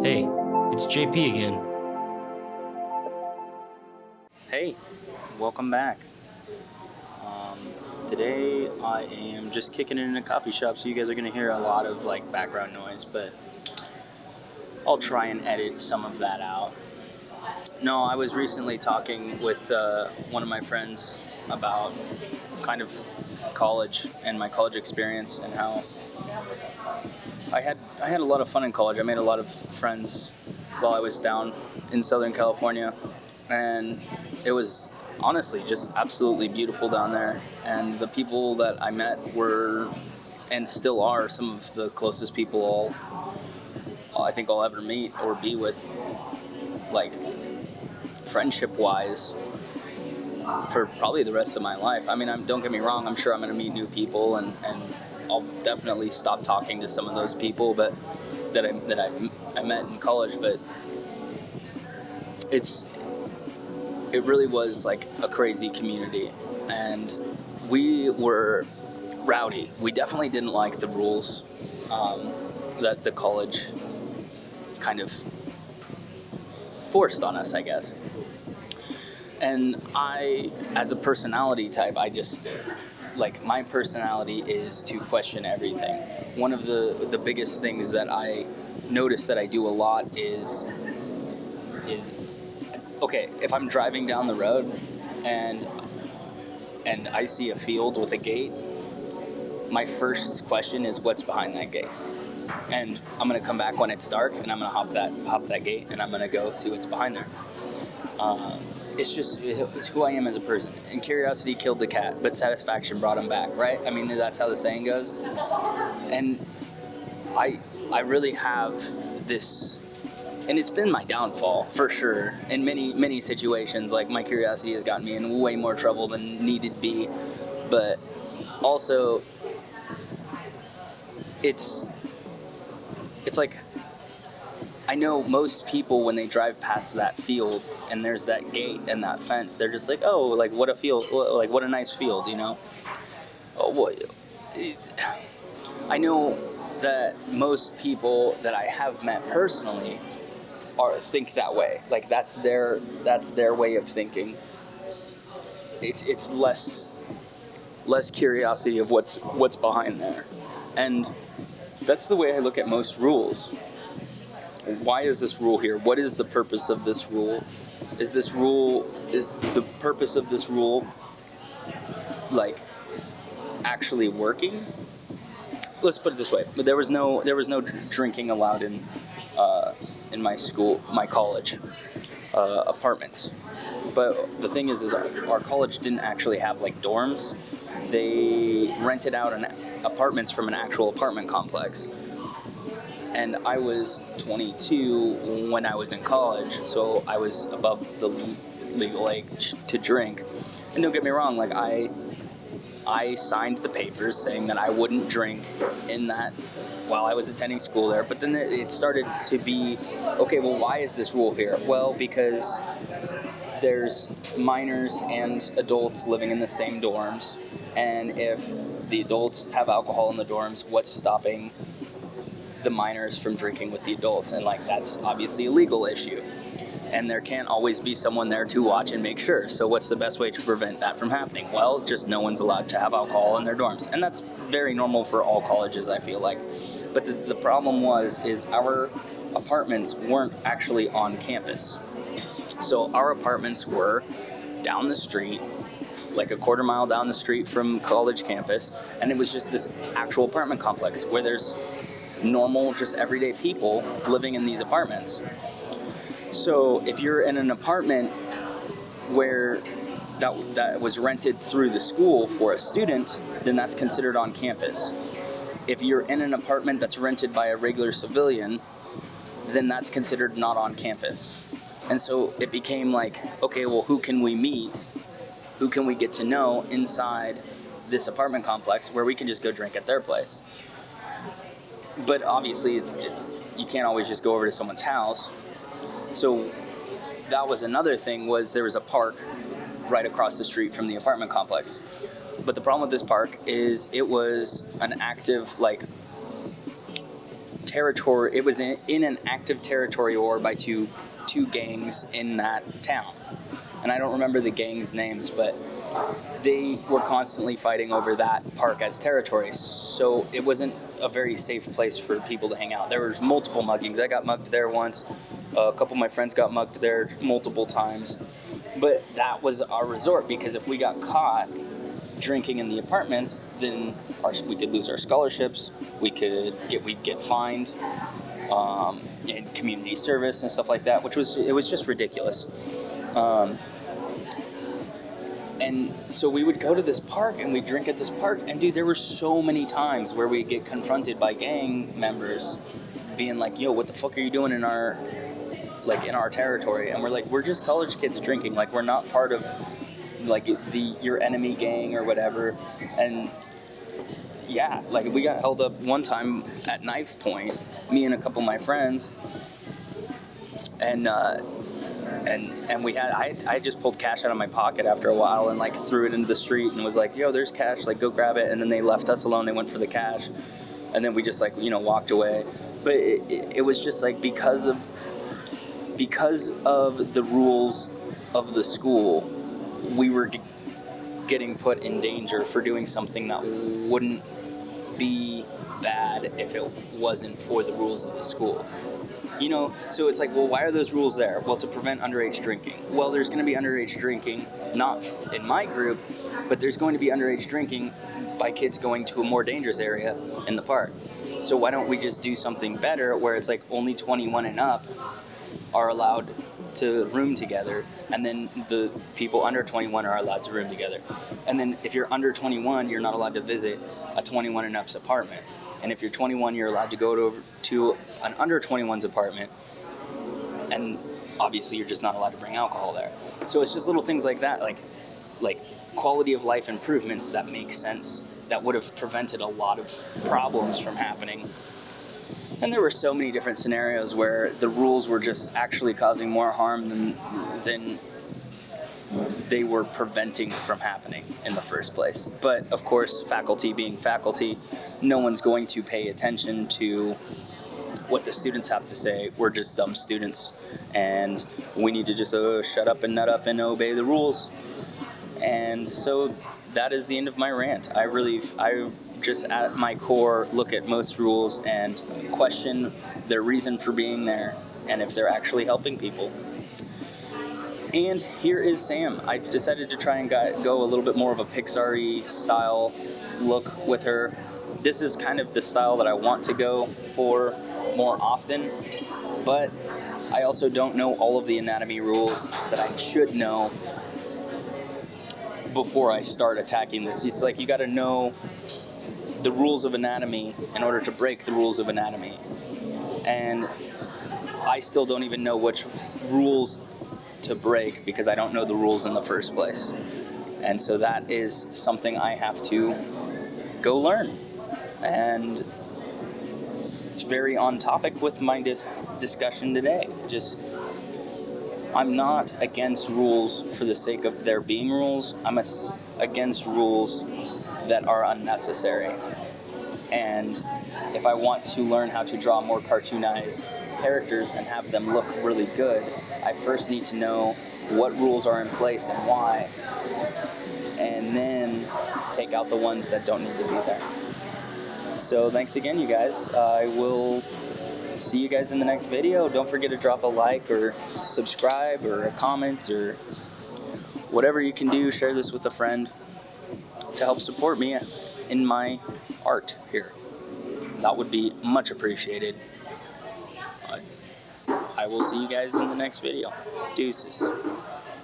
Hey, it's JP again. Hey, welcome back. Today I am just kicking it in a coffee shop, so you guys are going to hear a lot of background noise, but I'll try and edit some of that out. No, I was recently talking with one of my friends about kind of college and my college experience and how I had a lot of fun in college. I made a lot of friends while I was down in Southern California, and it was honestly just absolutely beautiful down there. And the people that I met were, and still are, some of the closest people I think I'll ever meet or be with, friendship-wise, for probably the rest of my life. I mean, don't get me wrong, I'm sure I'm going to meet new people, and I'll definitely stop talking to some of those people that I met in college, but it really was like a crazy community, and we were rowdy. We definitely didn't like the rules that the college kind of forced on us, I guess. And I, as a personality type, my personality is to question everything. One of the biggest things that I notice that I do a lot is okay, if I'm driving down the road and I see a field with a gate, my first question is what's behind that gate. And I'm gonna come back when it's dark, and I'm gonna hop that gate, and I'm gonna go see what's behind there. It's who I am as a person. And curiosity killed the cat, but satisfaction brought him back, right? I mean, that's how the saying goes. And I really have this, and it's been my downfall for sure in many situations. Like, my curiosity has gotten me in way more trouble than needed be, but also it's like, I know most people, when they drive past that field and there's that gate and that fence, they're just like, oh, like, what a field, like, what a nice field, you know? I know that most people that I have met personally think that way. Like, that's their way of thinking. It's less curiosity of what's behind there, and that's the way I look at most rules. Why is this rule here? What is the purpose of this rule? Is the purpose of this rule actually working? Let's put it this way: there was no drinking allowed in my college apartments. But the thing is our college didn't actually have dorms. They rented out apartments from an actual apartment complex. And I was 22 when I was in college, so I was above the legal age to drink. And don't get me wrong, I signed the papers saying that I wouldn't drink in that while I was attending school there. But then it started to be, okay, well, why is this rule here? Well, because there's minors and adults living in the same dorms, and if the adults have alcohol in the dorms, what's stopping the minors from drinking with the adults? And that's obviously a legal issue, and there can't always be someone there to watch and make sure. So what's the best way to prevent that from happening? Well, just no one's allowed to have alcohol in their dorms, and that's very normal for all colleges, I feel like. But the problem is our apartments weren't actually on campus. So our apartments were down the street, like a quarter mile down the street from college campus, and it was just this actual apartment complex where there's normal, just everyday people living in these apartments. So if you're in an apartment where that was rented through the school for a student, then that's considered on campus. If you're in an apartment that's rented by a regular civilian, then that's considered not on campus. And so it became okay, well, who can we meet? Who can we get to know inside this apartment complex where we can just go drink at their place? But obviously it's you can't always just go over to someone's house. So that was another thing, was there was a park right across the street from the apartment complex. But the problem with this park is it was an active territory. It was in an active territory war by two gangs in that town, and I don't remember the gangs' names, but they were constantly fighting over that park as territory. So it wasn't a very safe place for people to hang out. There was multiple muggings. I got mugged there once. A couple of my friends got mugged there multiple times. But that was our resort, because if we got caught drinking in the apartments, then we could lose our scholarships. We'd get fined, in community service and stuff like that, it was just ridiculous. And so we would go to this park and we'd drink at this park, and dude, there were so many times where we'd get confronted by gang members being like, yo, what the fuck are you doing in our territory? And we're like, we're just college kids drinking, like, we're not part of like your enemy gang or whatever. And yeah, like, we got held up one time at knife point, me and a couple of my friends, and we had I just pulled cash out of my pocket after a while and like threw it into the street and was like, yo, there's cash, like, go grab it. And then they left us alone. They went for the cash, and then we just, like, walked away. But it was just like, because of the rules of the school, we were getting put in danger for doing something that wouldn't be bad if it wasn't for the rules of the school. So it's like, well, why are those rules there? Well, to prevent underage drinking. Well, there's going to be underage drinking, not in my group, but there's going to be underage drinking by kids going to a more dangerous area in the park. So why don't we just do something better, where it's like only 21 and up are allowed to room together, and then the people under 21 are allowed to room together. And then if you're under 21, you're not allowed to visit a 21 and up's apartment. And if you're 21, you're allowed to go to an under 21's apartment, and obviously you're just not allowed to bring alcohol there. So it's just little things like that, like quality of life improvements that make sense, that would have prevented a lot of problems from happening. And there were so many different scenarios where the rules were just actually causing more harm than they were preventing from happening in the first place. But of course, faculty being faculty, no one's going to pay attention to what the students have to say. We're just dumb students, and we need to just shut up and nut up and obey the rules. And so that is the end of my rant. I just at my core look at most rules and question their reason for being there, and if they're actually helping people. And here is Sam. I decided to try and go a little bit more of a Pixar-y style look with her. This is kind of the style that I want to go for more often, but I also don't know all of the anatomy rules that I should know before I start attacking this. It's like, you got to know the rules of anatomy in order to break the rules of anatomy. And I still don't even know which rules to break, because I don't know the rules in the first place. And so that is something I have to go learn. And it's very on topic with my discussion today. I'm not against rules for the sake of there being rules. I'm against rules that are unnecessary. And if I want to learn how to draw more cartoonized characters and have them look really good, I first need to know what rules are in place and why, and then take out the ones that don't need to be there. So thanks again, you guys. I will see you guys in the next video. Don't forget to drop a like or subscribe or a comment or whatever you can do. Share this with a friend to help support me in my art here. That would be much appreciated. I will see you guys in the next video. Deuces.